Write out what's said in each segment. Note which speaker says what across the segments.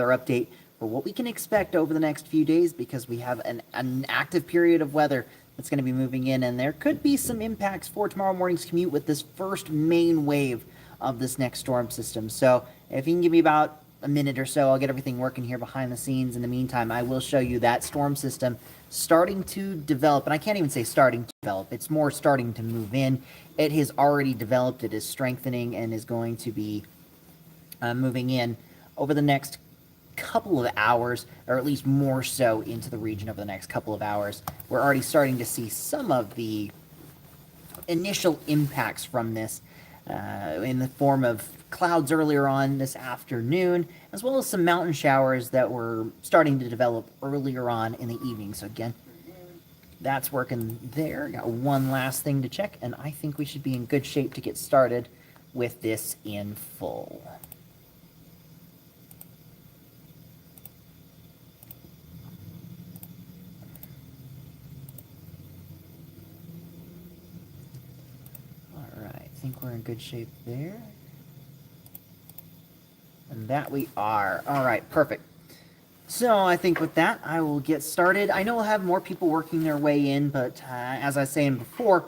Speaker 1: update for what we can expect over the next few days, because we have an active period of weather that's going to be moving in, and there could be some impacts for tomorrow morning's commute with this first main wave of this next storm system. So if you can give me about a minute or so, I'll get everything working here behind the scenes. In the meantime, I will show you that storm system starting to develop, and I can't even say starting to develop, it's more starting to move in. It has already developed, it is strengthening, and is going to be moving in over the next couple of hours, or at least more so into the region over the next couple of hours. We're already starting to see some of the initial impacts from this in the form of clouds earlier on this afternoon, as well as some mountain showers that were starting to develop earlier on in the evening. So again, that's working there. Got one last thing to check, and I think we should be in good shape to get started with this in full. I think we're in good shape there. And that we are. All right, perfect. So I think with that, I will get started. I know we'll have more people working their way in, but as I was saying before,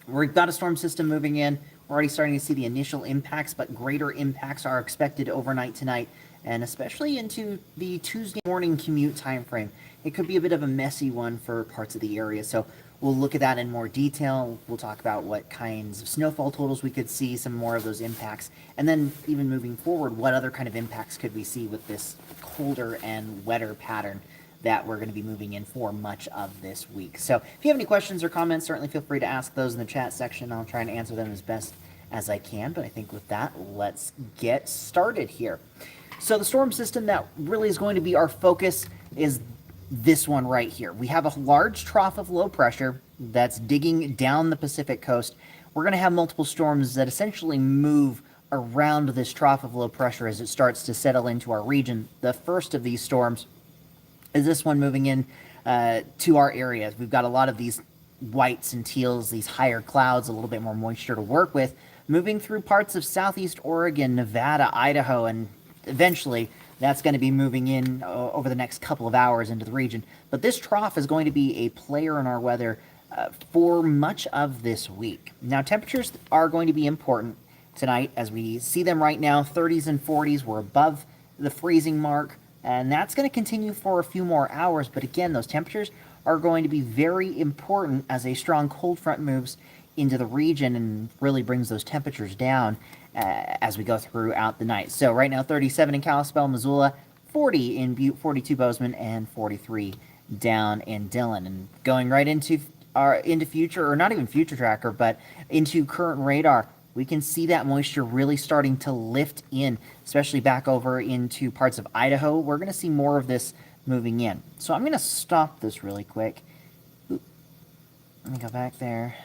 Speaker 1: we've got a storm system moving in. We're already starting to see the initial impacts, but greater impacts are expected overnight tonight, and especially into the Tuesday morning commute time frame. It could be a bit of a messy one for parts of the area, so we'll look at that in more detail. We'll talk about what kinds of snowfall totals we could see, some more of those impacts, and then even moving forward, what other kind of impacts could we see with this colder and wetter pattern that we're going to be moving in for much of this week. So if you have any questions or comments, certainly feel free to ask those in the chat section. I'll try and answer them as best as I can, but I think with that, let's get started here. So the storm system that really is going to be our focus is this one right here. We have a large trough of low pressure that's digging down the Pacific coast. We're going to have multiple storms that essentially move around this trough of low pressure as it starts to settle into our region. The first of these storms is this one moving in to our areas. We've got a lot of these whites and teals, these higher clouds, a little bit more moisture to work with, moving through parts of southeast Oregon, Nevada, Idaho, and eventually that's going to be moving in over the next couple of hours into the region. But this trough is going to be a player in our weather for much of this week. Now, temperatures are going to be important tonight. As we see them right now, 30s and 40s. We're above the freezing mark, and that's going to continue for a few more hours. But again, those temperatures are going to be very important as a strong cold front moves into the region and really brings those temperatures down as we go throughout the night. So right now, 37 in Kalispell, Missoula, 40 in Butte, 42 Bozeman, and 43 down in Dillon. And going right into future, or not even future tracker, but into current radar, we can see that moisture really starting to lift in, especially back over into parts of Idaho. We're going to see more of this moving in. So I'm going to stop this really quick. Oop. Let me go back there.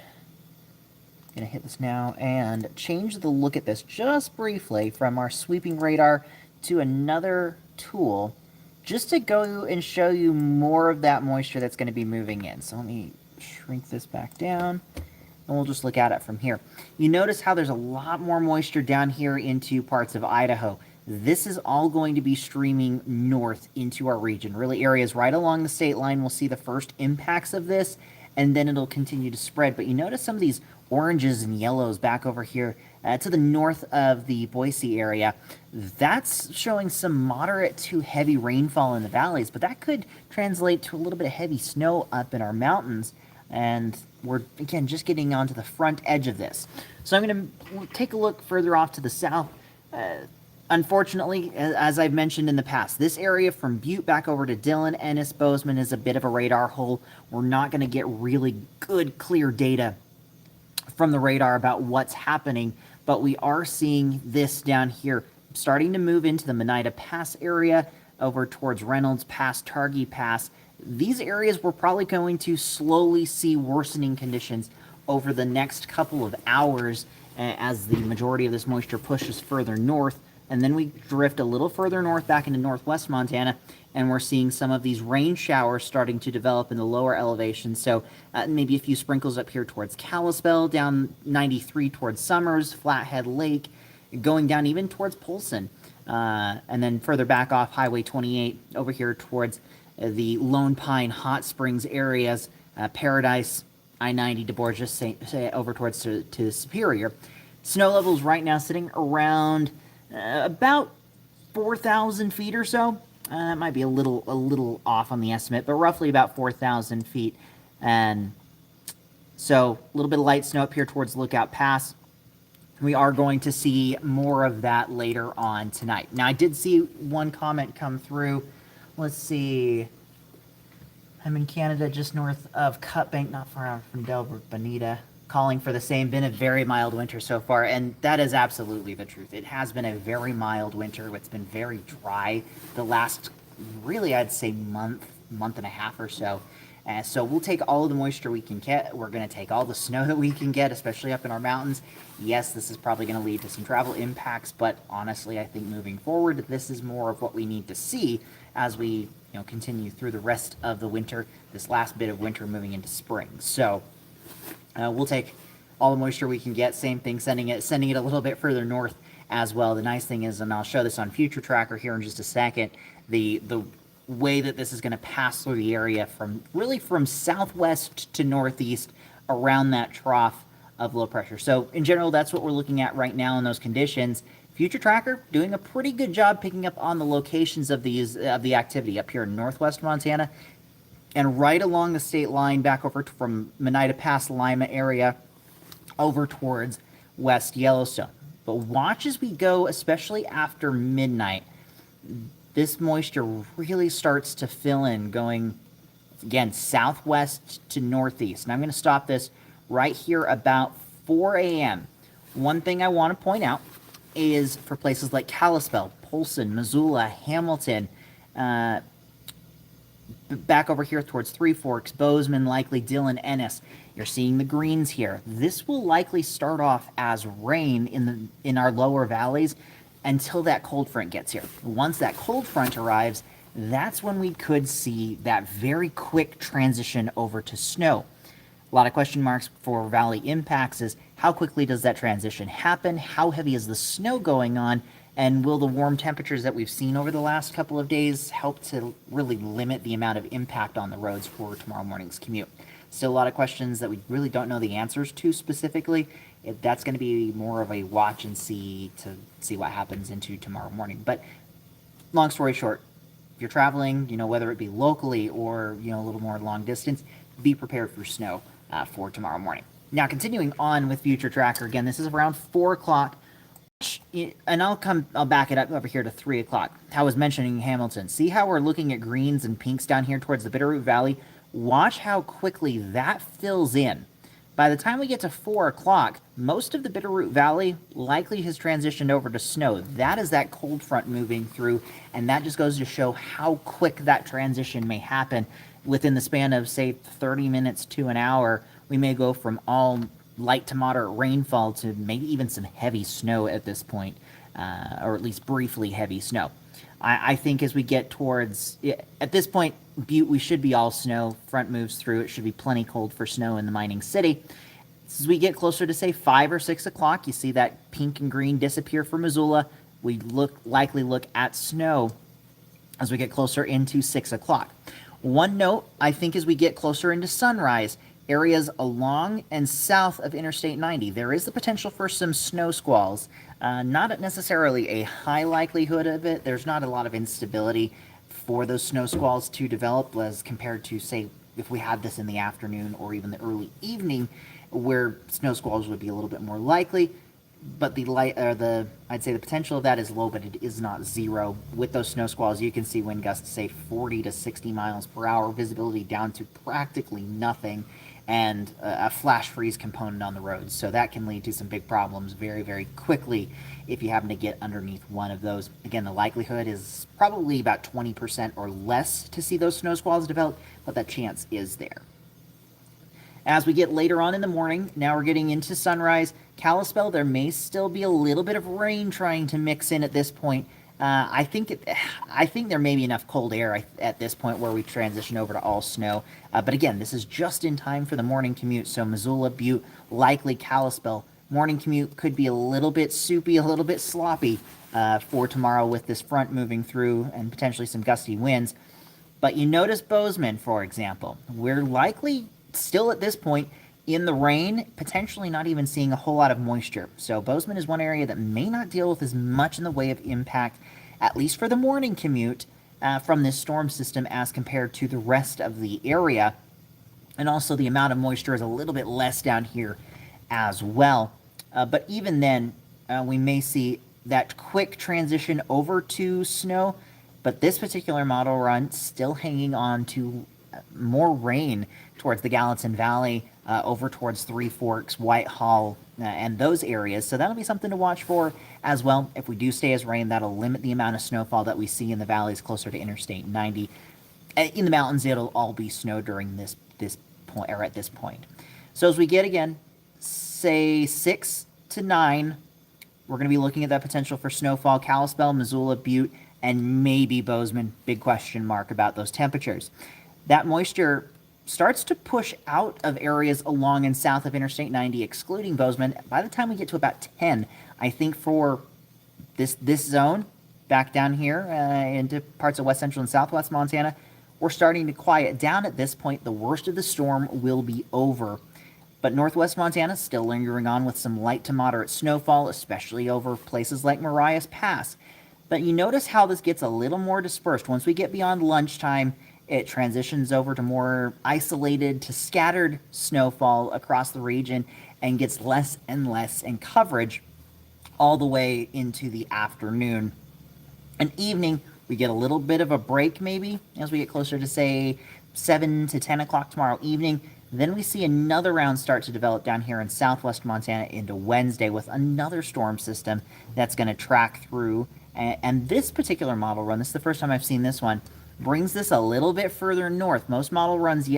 Speaker 1: Going to hit this now and change the look at this just briefly from our sweeping radar to another tool, just to go and show you more of that moisture that's going to be moving in. So let me shrink this back down, and we'll just look at it from here. You notice how there's a lot more moisture down here into parts of Idaho. This is all going to be streaming north into our region. Really, areas right along the state line will see the first impacts of this, and then it'll continue to spread. But you notice some of these oranges and yellows back over here to the north of the Boise area. That's showing some moderate to heavy rainfall in the valleys, but that could translate to a little bit of heavy snow up in our mountains. And we're, again, just getting onto the front edge of this. So I'm going to take a look further off to the south. Unfortunately, as I've mentioned in the past, this area from Butte back over to Dillon, Ennis, Bozeman is a bit of a radar hole. We're not going to get really good, clear data from the radar about what's happening, but we are seeing this down here starting to move into the Monida Pass area, over towards Reynolds Pass, Targhee Pass. These areas we're probably going to slowly see worsening conditions over the next couple of hours as the majority of this moisture pushes further north. And then we drift a little further north back into northwest Montana, and we're seeing some of these rain showers starting to develop in the lower elevations. So maybe a few sprinkles up here towards Kalispell, down 93 towards Summers, Flathead Lake, going down even towards Polson. And then further back off Highway 28 over here towards the Lone Pine Hot Springs areas, Paradise, I-90 to Borges, say over towards to Superior. Snow levels right now sitting around about 4,000 feet or so. It might be a little off on the estimate, but roughly about 4,000 feet. And so a little bit of light snow up here towards Lookout Pass. We are going to see more of that later on tonight. Now, I did see one comment come through. Let's see. I'm in Canada, just north of Cutbank, not far out from Delbert, Bonita, calling for the same. Been a very mild winter so far, and that is absolutely the truth. It has been a very mild winter. It's been very dry the last, really, I'd say month and a half or so. So we'll take all of the moisture we can get. We're going to take all the snow that we can get, especially up in our mountains. Yes, this is probably going to lead to some travel impacts, but honestly, I think moving forward, this is more of what we need to see as we continue through the rest of the winter, this last bit of winter moving into spring. So we'll take all the moisture we can get. Same thing, sending it a little bit further north as well. The nice thing is, and I'll show this on Future Tracker here in just a second, the way that this is going to pass through the area from southwest to northeast around that trough of low pressure. So in general, that's what we're looking at right now in those conditions. Future Tracker doing a pretty good job picking up on the locations of the activity up here in northwest Montana and right along the state line back over from Monida Pass, Lima area over towards West Yellowstone. But watch as we go, especially after midnight. This moisture really starts to fill in, going, again, southwest to northeast. And I'm going to stop this right here about 4 a.m. One thing I want to point out is for places like Kalispell, Polson, Missoula, Hamilton, back over here towards Three Forks, Bozeman, likely Dillon, Ennis. You're seeing the greens here. This will likely start off as rain in our lower valleys until that cold front gets here. Once that cold front arrives, that's when we could see that very quick transition over to snow. A lot of question marks for valley impacts is how quickly does that transition happen? How heavy is the snow going on? And will the warm temperatures that we've seen over the last couple of days help to really limit the amount of impact on the roads for tomorrow morning's commute? Still a lot of questions that we really don't know the answers to specifically. That's going to be more of a watch and see to see what happens into tomorrow morning. But long story short, if you're traveling, whether it be locally or, a little more long distance, be prepared for snow for tomorrow morning. Now, continuing on with Future Tracker, again, this is around 4 o'clock, and I'll back it up over here to 3 o'clock. I was mentioning Hamilton. See how we're looking at greens and pinks down here towards the Bitterroot Valley? Watch how quickly that fills in. By the time we get to 4 o'clock, most of the Bitterroot Valley likely has transitioned over to snow. That is that cold front moving through, and that just goes to show how quick that transition may happen. Within the span of, say, 30 minutes to an hour, we may go from all light to moderate rainfall to maybe even some heavy snow at this point, or at least briefly heavy snow. I think as we get towards, at this point, Butte, we should be all snow. Front moves through. It should be plenty cold for snow in the mining city. As we get closer to, say, 5 or 6 o'clock, you see that pink and green disappear for Missoula. We likely look at snow as we get closer into 6 o'clock. One note, I think as we get closer into sunrise, areas along and south of Interstate 90, there is the potential for some snow squalls. Not necessarily a high likelihood of it. There's not a lot of instability for those snow squalls to develop as compared to, say, if we had this in the afternoon or even the early evening, where snow squalls would be a little bit more likely. But I'd say the potential of that is low, but it is not zero. With those snow squalls, you can see wind gusts, say, 40 to 60 miles per hour, visibility down to practically nothing, and a flash freeze component on the roads. So that can lead to some big problems very, very quickly if you happen to get underneath one of those. Again, the likelihood is probably about 20% or less to see those snow squalls develop, but that chance is there. As we get later on in the morning, now we're getting into sunrise. Kalispell, there may still be a little bit of rain trying to mix in at this point. I think there may be enough cold air at this point where we transition over to all snow. But again, this is just in time for the morning commute. So Missoula, Butte, likely Kalispell, Morning commute could be a little bit soupy, a little bit sloppy for tomorrow with this front moving through and potentially some gusty winds. But you notice Bozeman, for example. We're likely still at this point in the rain, potentially not even seeing a whole lot of moisture. So Bozeman is one area that may not deal with as much in the way of impact, at least for the morning commute, from this storm system as compared to the rest of the area. And also the amount of moisture is a little bit less down here as well. But even then, we may see that quick transition over to snow. But this particular model run still hanging on to more rain towards the Gallatin Valley, over towards Three Forks, Whitehall, and those areas. So that'll be something to watch for as well. If we do stay as rain, that'll limit the amount of snowfall that we see in the valleys closer to Interstate 90. In the mountains, it'll all be snow during this point, or at this point. So as we get again, say 6 to 9, we're going to be looking at that potential for snowfall, Kalispell, Missoula, Butte, and maybe Bozeman. Big question mark about those temperatures. That moisture starts to push out of areas along and south of Interstate 90, excluding Bozeman. By the time we get to about 10, I think for this zone back down here into parts of west central and southwest Montana, we're starting to quiet down at this point. The worst of the storm will be over. But northwest Montana still lingering on with some light to moderate snowfall, especially over places like Marias Pass. But you notice how this gets a little more dispersed. Once we get beyond lunchtime, it transitions over to more isolated to scattered snowfall across the region and gets less and less in coverage all the way into the afternoon. And evening, we get a little bit of a break maybe as we get closer to, say, 7 to 10 o'clock tomorrow evening. Then we see another round start to develop down here in southwest Montana into Wednesday with another storm system that's going to track through. And this particular model run, this is the first time I've seen this one, brings this a little bit further north. Most model runs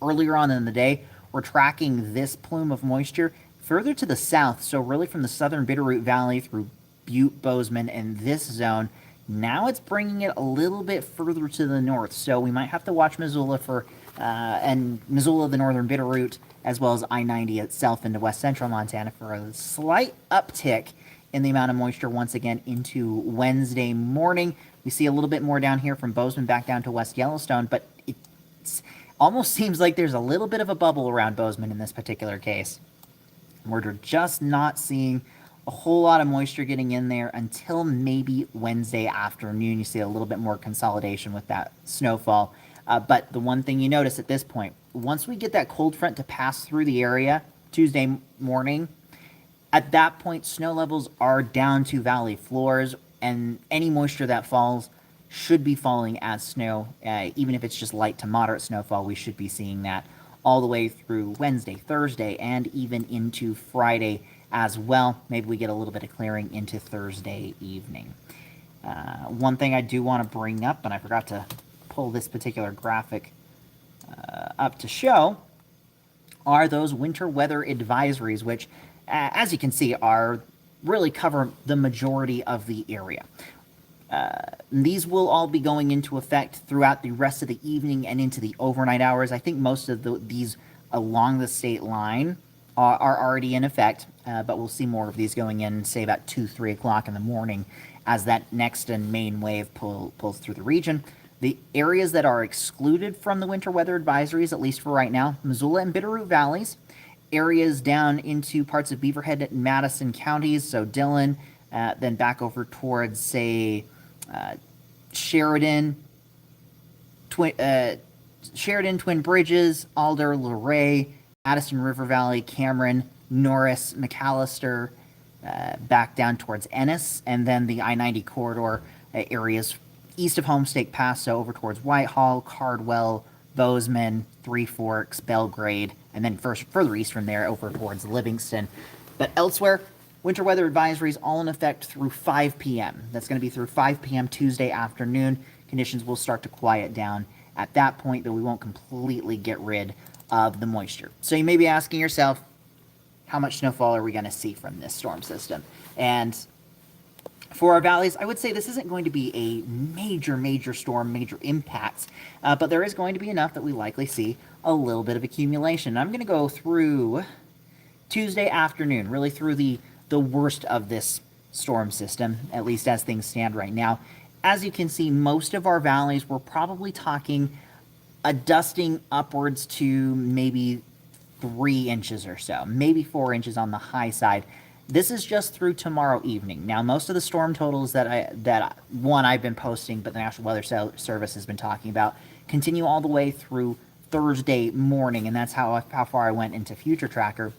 Speaker 1: earlier on in the day were tracking this plume of moisture further to the south. So really from the southern Bitterroot Valley through Butte, Bozeman, and this zone. Now it's bringing it a little bit further to the north. So we might have to watch Missoula for and Missoula, the northern Bitterroot, as well as I-90 itself into west central Montana for a slight uptick in the amount of moisture once again into Wednesday morning. We see a little bit more down here from Bozeman back down to West Yellowstone, but it almost seems like there's a little bit of a bubble around Bozeman in this particular case. We're just not seeing a whole lot of moisture getting in there until maybe Wednesday afternoon. You see a little bit more consolidation with that snowfall. But the one thing you notice at this point, once we get that cold front to pass through the area Tuesday morning, at that point, snow levels are down to valley floors, and any moisture that falls should be falling as snow. Even if it's just light to moderate snowfall, we should be seeing that all the way through Wednesday, Thursday, and even into Friday as well. Maybe we get a little bit of clearing into Thursday evening. One thing I do want to bring up, and I forgot to pull this particular graphic up to show, are those winter weather advisories, which, as you can see, really cover the majority of the area. These will all be going into effect throughout the rest of the evening and into the overnight hours. I think most of these along the state line are already in effect, but we'll see more of these going in, say, about 2, 3 o'clock in the morning as that next and main wave pulls through the region. The areas that are excluded from the winter weather advisories, at least for right now, Missoula and Bitterroot Valleys, areas down into parts of Beaverhead and Madison counties, so Dillon, then back over towards, say, Sheridan, Twin Bridges, Alder, Luray, Addison River Valley, Cameron, Norris, McAllister, back down towards Ennis, and then the I-90 corridor areas east of Homestake Pass, so over towards Whitehall, Cardwell, Bozeman, Three Forks, Belgrade, and then further east from there over towards Livingston. But elsewhere, winter weather advisories all in effect through 5 p.m. That's going to be through 5 p.m. Tuesday afternoon. Conditions will start to quiet down at that point, but we won't completely get rid of the moisture. So you may be asking yourself, how much snowfall are we going to see from this storm system? And for our valleys, I would say this isn't going to be a major storm, major impacts, but there is going to be enough that we likely see a little bit of accumulation. I'm going to go through Tuesday afternoon, really through the worst of this storm system, at least as things stand right now. As you can see, most of our valleys, we're probably talking a dusting upwards to maybe 3 inches or so, maybe 4 inches on the high side. This is just through tomorrow evening. Now, most of the storm totals that I've been posting, but the National Weather Service has been talking about, continue all the way through Thursday morning, and that's how far I went into Future Tracker.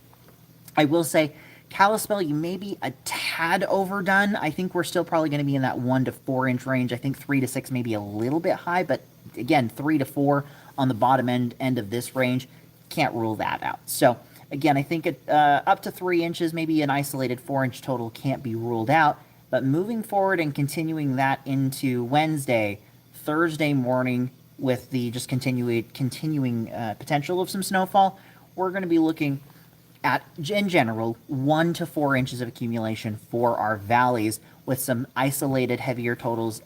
Speaker 1: I will say, Kalispell, you may be a tad overdone. I think we're still probably going to be in that 1 to 4 inch range. I think 3 to 6 may be a little bit high, but again, 3 to 4 on the bottom end of this range. Can't rule that out. So again, I think up to 3 inches, maybe an isolated 4-inch total can't be ruled out. But moving forward and continuing that into Wednesday, Thursday morning, with the just continuing potential of some snowfall, we're going to be looking at, in general, 1 to 4 inches of accumulation for our valleys, with some isolated heavier totals,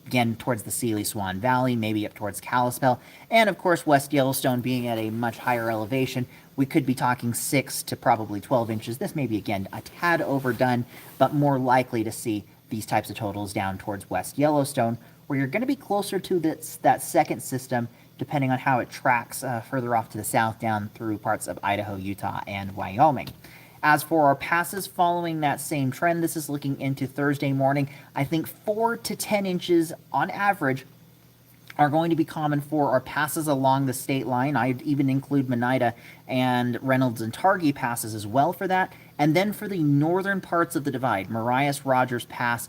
Speaker 1: again, towards the Sealy Swan Valley, maybe up towards Kalispell, and of course, West Yellowstone being at a much higher elevation, we could be talking 6 to probably 12 inches. This may be, again, a tad overdone, but more likely to see these types of totals down towards West Yellowstone, where you're going to be closer to that second system, depending on how it tracks further off to the south down through parts of Idaho, Utah, and Wyoming. As for our passes following that same trend, this is looking into Thursday morning. I think 4 to 10 inches on average are going to be common for our passes along the state line. I'd even include Monida and Reynolds and Targhee passes as well for that. And then for the northern parts of the divide, Marias Rogers Pass,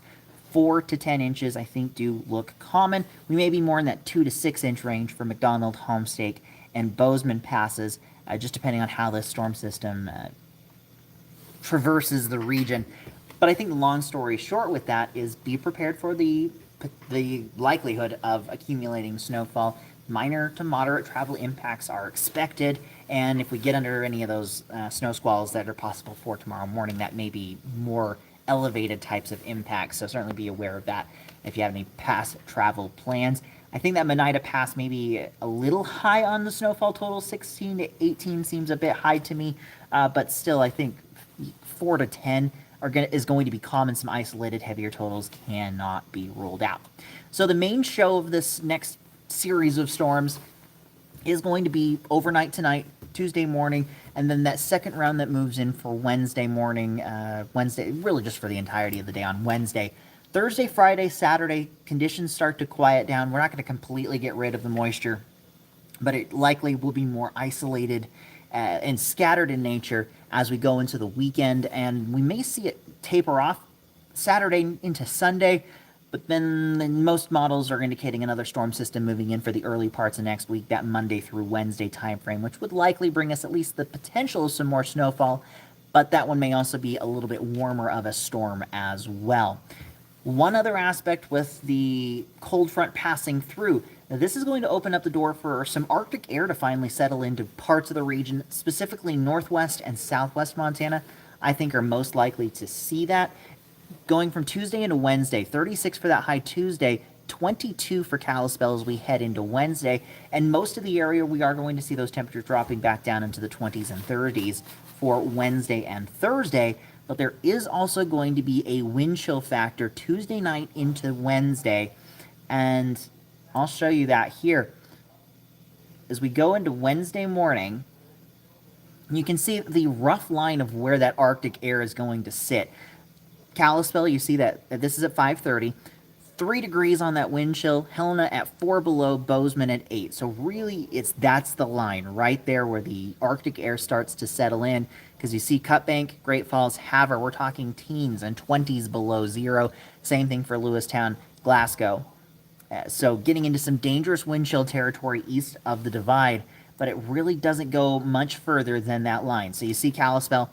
Speaker 1: 4 to 10 inches, I think, do look common. We may be more in that 2 to 6 inch range for McDonald, Homestake, and Bozeman passes, just depending on how this storm system traverses the region. But I think the long story short with that is be prepared for the likelihood of accumulating snowfall. Minor to moderate travel impacts are expected, and if we get under any of those snow squalls that are possible for tomorrow morning, that may be more elevated types of impacts, so certainly be aware of that if you have any past travel plans. I think that Monida Pass may be a little high on the snowfall total. 16 to 18 seems a bit high to me, but still I think 4 to 10 is going to be common. Some isolated heavier totals cannot be ruled out. So the main show of this next series of storms is going to be overnight tonight, Tuesday morning, and then that second round that moves in for Wednesday morning, Wednesday, really just for the entirety of the day on Wednesday. Thursday, Friday, Saturday, conditions start to quiet down. We're not going to completely get rid of the moisture, but it likely will be more isolated and scattered in nature as we go into the weekend, and we may see it taper off Saturday into Sunday, but then most models are indicating another storm system moving in for the early parts of next week, that Monday through Wednesday timeframe, which would likely bring us at least the potential of some more snowfall, but that one may also be a little bit warmer of a storm as well. One other aspect with the cold front passing through, this is going to open up the door for some Arctic air to finally settle into parts of the region, specifically northwest and southwest Montana. I think are most likely to see that. Going from Tuesday into Wednesday, 36 for that high Tuesday, 22 for Kalispell as we head into Wednesday, and most of the area we are going to see those temperatures dropping back down into the 20s and 30s for Wednesday and Thursday. But there is also going to be a wind chill factor Tuesday night into Wednesday, and I'll show you that here. As we go into Wednesday morning, you can see the rough line of where that Arctic air is going to sit. Kalispell, you see that this is at 5:30. 3 degrees on that wind chill. Helena at 4 below. Bozeman at 8. So really, that's the line right there where the Arctic air starts to settle in. Because you see Cutbank, Great Falls, Havre, we're talking teens and 20s below zero. Same thing for Lewistown, Glasgow. So getting into some dangerous wind chill territory east of the divide, but it really doesn't go much further than that line. So you see Kalispell,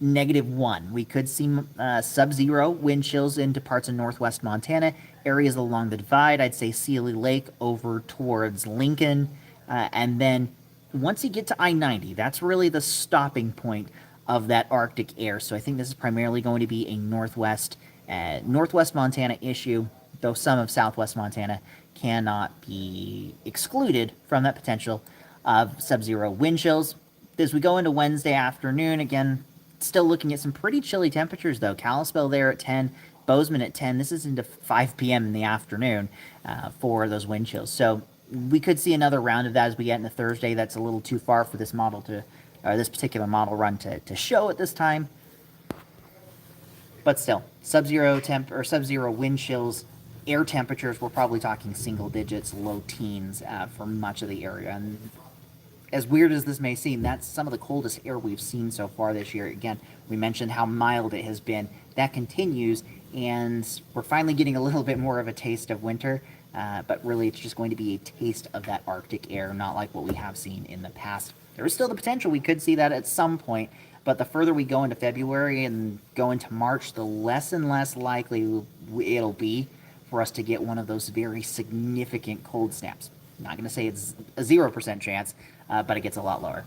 Speaker 1: -1. We could see sub-zero wind chills into parts of northwest Montana, areas along the divide. I'd say Sealy Lake over towards Lincoln, and then once you get to I-90, that's really the stopping point of that Arctic air. So I think this is primarily going to be a northwest Montana issue, though some of southwest Montana cannot be excluded from that potential of sub-zero wind chills. As we go into Wednesday afternoon, again, Still looking at some pretty chilly temperatures, though. Kalispell there at 10, Bozeman at 10. This is into 5 p.m. in the afternoon for those wind chills. So we could see another round of that as we get into Thursday. That's a little too far for this model or this particular model run to show at this time. But still, sub-zero temp or sub-zero wind chills, air temperatures, we're probably talking single digits, low teens for much of the area. And as weird as this may seem, that's some of the coldest air we've seen so far this year. Again, we mentioned how mild it has been. That continues, and we're finally getting a little bit more of a taste of winter, but really it's just going to be a taste of that Arctic air, not like what we have seen in the past. There is still the potential we could see that at some point, but the further we go into February and go into March, the less and less likely it'll be for us to get one of those very significant cold snaps. I'm not going to say it's a 0% chance, but it gets a lot lower.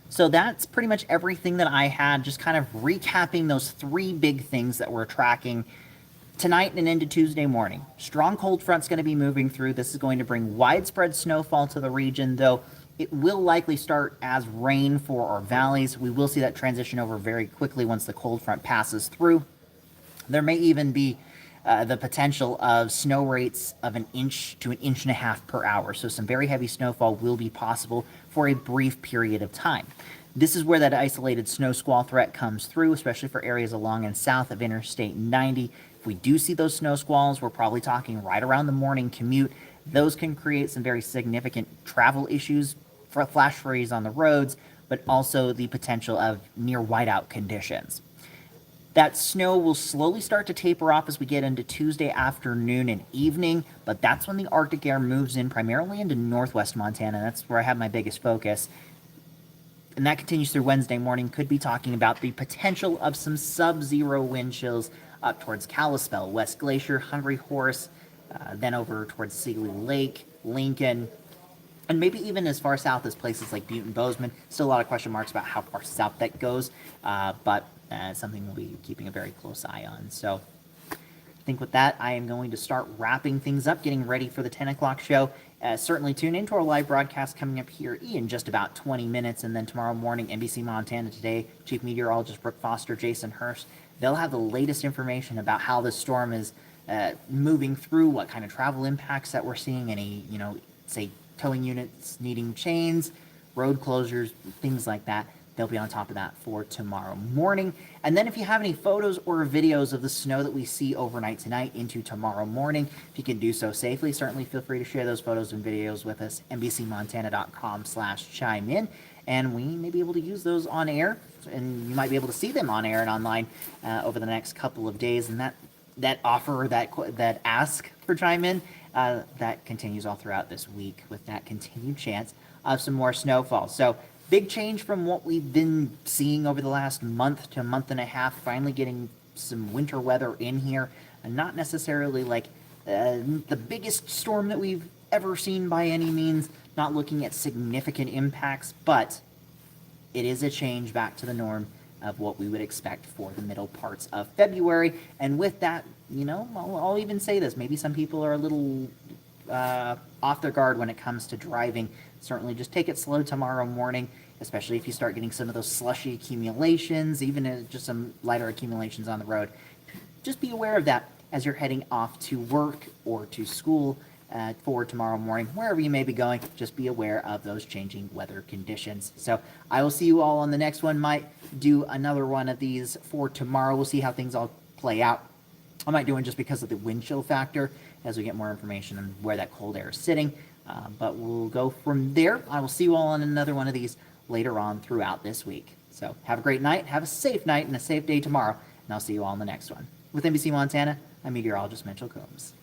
Speaker 1: So that's pretty much everything that I had, just kind of recapping those three big things that we're tracking tonight and into Tuesday morning. Strong cold front's going to be moving through. This is going to bring widespread snowfall to the region, though it will likely start as rain for our valleys. We will see that transition over very quickly once the cold front passes through. There may even be the potential of snow rates of 1 inch to 1.5 inches per hour. So some very heavy snowfall will be possible for a brief period of time. This is where that isolated snow squall threat comes through, especially for areas along and south of Interstate 90. If we do see those snow squalls, we're probably talking right around the morning commute. Those can create some very significant travel issues, for flash freeze on the roads, but also the potential of near whiteout conditions. That snow will slowly start to taper off as we get into Tuesday afternoon and evening, but that's when the Arctic air moves in primarily into northwest Montana. That's where I have my biggest focus. And that continues through Wednesday morning. Could be talking about the potential of some sub-zero wind chills up towards Kalispell, West Glacier, Hungry Horse, then over towards Seeley Lake, Lincoln, and maybe even as far south as places like Butte and Bozeman. Still a lot of question marks about how far south that goes, but something we'll be keeping a very close eye on. So I think with that, I am going to start wrapping things up, getting ready for the 10 o'clock show. Certainly tune into our live broadcast coming up here in just about 20 minutes. And then tomorrow morning, NBC Montana Today, Chief Meteorologist Brooke Foster, Jason Hurst, they'll have the latest information about how this storm is moving through, what kind of travel impacts that we're seeing, any, say, towing units needing chains, road closures, things like that. They'll be on top of that for tomorrow morning. And then if you have any photos or videos of the snow that we see overnight tonight into tomorrow morning, if you can do so safely, certainly feel free to share those photos and videos with us, nbcmontana.com/chime in, and we may be able to use those on air, and you might be able to see them on air and online over the next couple of days. And that offer, or that ask for chime in, that continues all throughout this week with that continued chance of some more snowfall. So big change from what we've been seeing over the last month to a month and a half, finally getting some winter weather in here, and not necessarily like the biggest storm that we've ever seen by any means, not looking at significant impacts, but it is a change back to the norm of what we would expect for the middle parts of February. And with that, I'll even say this, maybe some people are a little off their guard when it comes to driving. Certainly just take it slow tomorrow morning, especially if you start getting some of those slushy accumulations, even just some lighter accumulations on the road. Just be aware of that as you're heading off to work or to school for tomorrow morning. Wherever you may be going, just be aware of those changing weather conditions. So I will see you all on the next one. Might do another one of these for tomorrow. We'll see how things all play out. I might do one just because of the wind chill factor as we get more information on where that cold air is sitting. But we'll go from there. I will see you all on another one of these later on throughout this week. So have a great night, have a safe night, and a safe day tomorrow, and I'll see you all in the next one. With NBC Montana, I'm meteorologist Mitchell Combs.